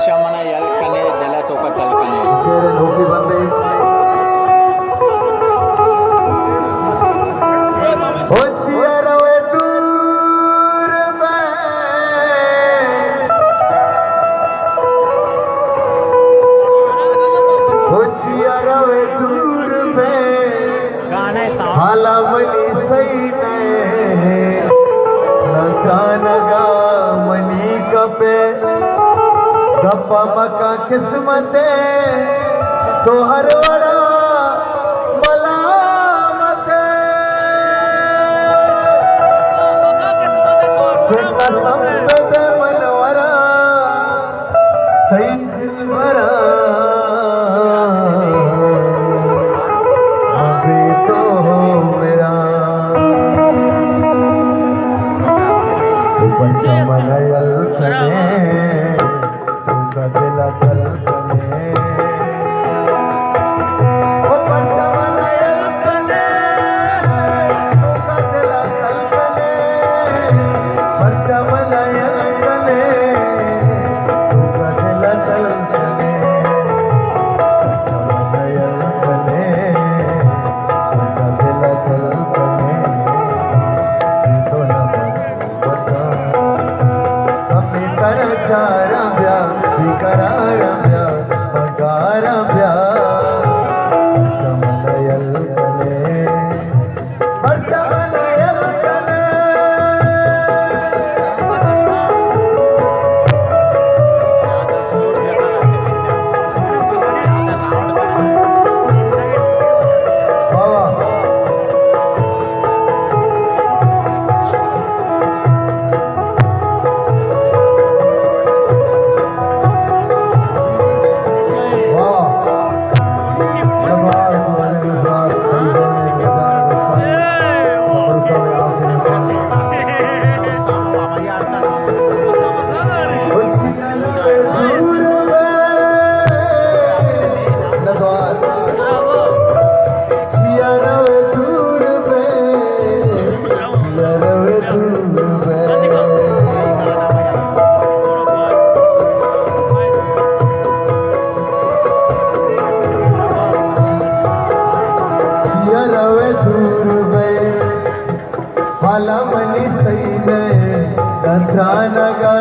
चमन यलकने दिल तो कतलकने शेर धोखी बंदे हो छिया रवे दूर में हो छिया रवे दूर में हाला मनी सही ने नत्रानगा मनी कपे गप्पा मका किस्मते तो हर वड़ा मलामते कितना संपद मनवरा तई दिलवरा अभी तो मेरा ऊपर चमन यलकने दिल धड़कने ऊपर चमन यलकने दिल धड़कने ऊपर चमन यलकने दिल धड़कने चमन यलकने दिल धड़कने तो न बता अपनी तरह चारा करारभ्या पगारभ्या चमन यलकने चमन यलकने हाला मनी सही ने नथरा नगा